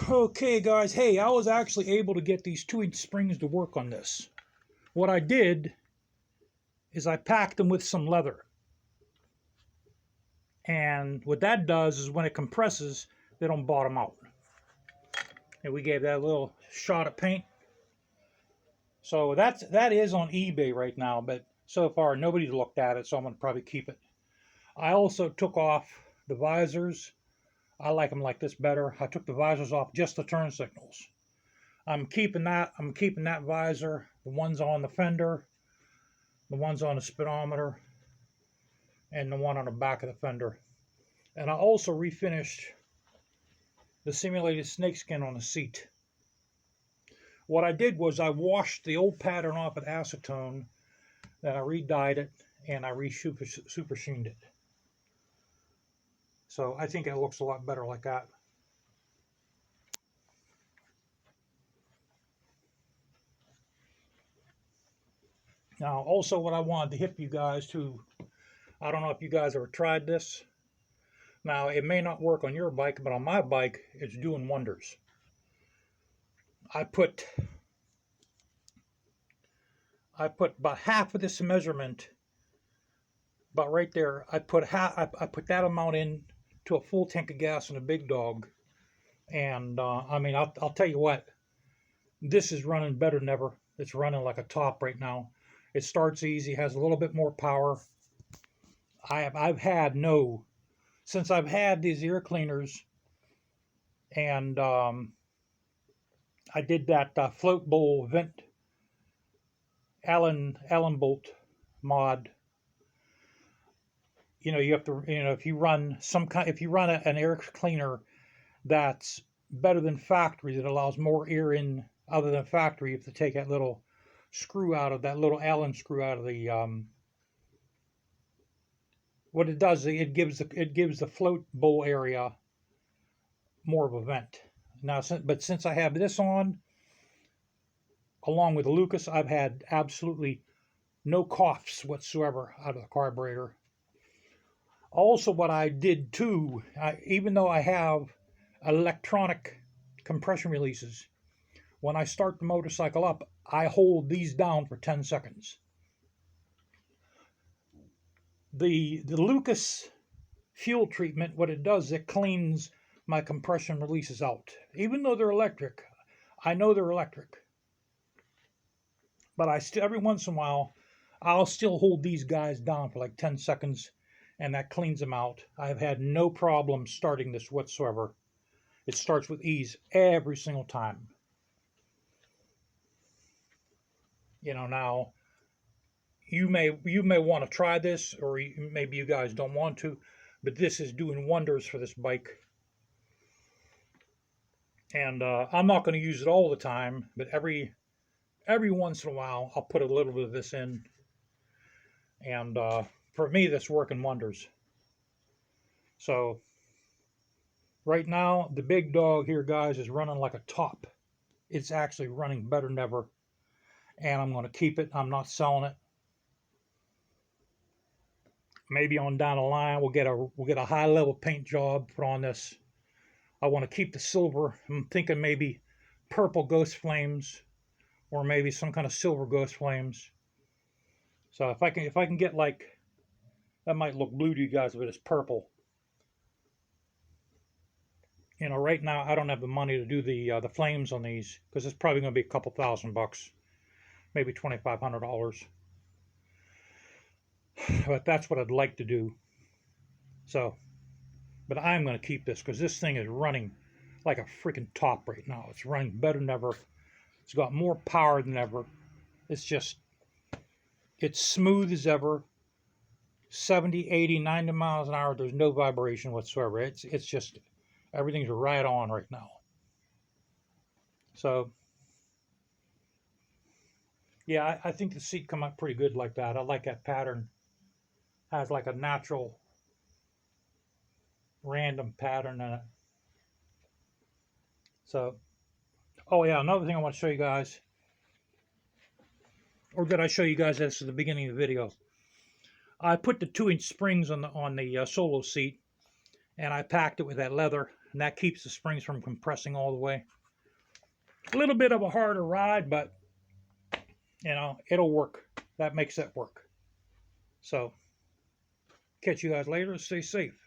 Okay, guys, hey, I was actually able to get these 2-inch springs to work on this. What I did is I packed them with some leather. And what that does is when it compresses, they don't bottom out. And we gave that a little shot of paint. So that is on eBay right now, but so far nobody's looked at it, so I'm going to probably keep it. I also took off the visors. I like them like this better. I took the visors off, just the turn signals. I'm keeping that visor, the ones on the fender, the ones on the speedometer, and the one on the back of the fender. And I also refinished the simulated snakeskin on the seat. What I did was I washed the old pattern off with acetone, then I re-dyed it, and I super sheened it. So I think it looks a lot better like that. Now, also what I wanted to hip you guys to, I don't know if you guys ever tried this. Now, it may not work on your bike, but on my bike, it's doing wonders. I put about half of this measurement, about right there. I put that amount in to a full tank of gas in a big dog, and I mean, I'll tell you what, this is running better than ever. It's running like a top right now. It starts easy, has a little bit more power. Since I've had these ear cleaners, and I did that float bowl vent Allen bolt mod. You know, you have to, if you run an air cleaner that's better than factory, that allows more air in other than factory, you have to take that little screw out of that little Allen screw out of the what it does, it gives the float bowl area more of a vent. Now, since I have this on, along with the Lucas, I've had absolutely no coughs whatsoever out of the carburetor. Also, what I did too, even though I have electronic compression releases, when I start the motorcycle up, I hold these down for 10 seconds. The Lucas fuel treatment, what it does, it cleans my compression releases out. Even though they're electric, I know they're electric. But every once in a while, I'll still hold these guys down for like 10 seconds, and that cleans them out. I've had no problem starting this whatsoever. It starts with ease every single time. Now, you may want to try this, or maybe you guys don't want to, but this is doing wonders for this bike. And I'm not going to use it all the time, but every once in a while, I'll put a little bit of this in. And for me, that's working wonders. So right now, the big dog here, guys, is running like a top. It's actually running better than ever. And I'm going to keep it. I'm not selling it. Maybe on down the line, we'll get a high level paint job put on this. I want to keep the silver. I'm thinking maybe purple ghost flames, or maybe some kind of silver ghost flames. So if I can get, like, that might look blue to you guys, but it's purple. Right now I don't have the money to do the flames on these, because it's probably going to be a couple $1,000, maybe $2,500. But that's what I'd like to do. So, but I'm going to keep this, because this thing is running like a freaking top right now. It's running better than ever. It's got more power than ever. It's smooth as ever. 70, 80, 90 miles an hour. There's no vibration whatsoever. It's just, everything's right on right now. So, yeah, I think the seat come out pretty good like that. I like that pattern. Has like a natural, random pattern in it. So, oh yeah, another thing I want to show you guys. Or did I show you guys this at the beginning of the video? I put the 2-inch springs on the solo seat, and I packed it with that leather. and that keeps the springs from compressing all the way. A little bit of a harder ride, but you know, it'll work. That makes it work. So, catch you guys later. Stay safe.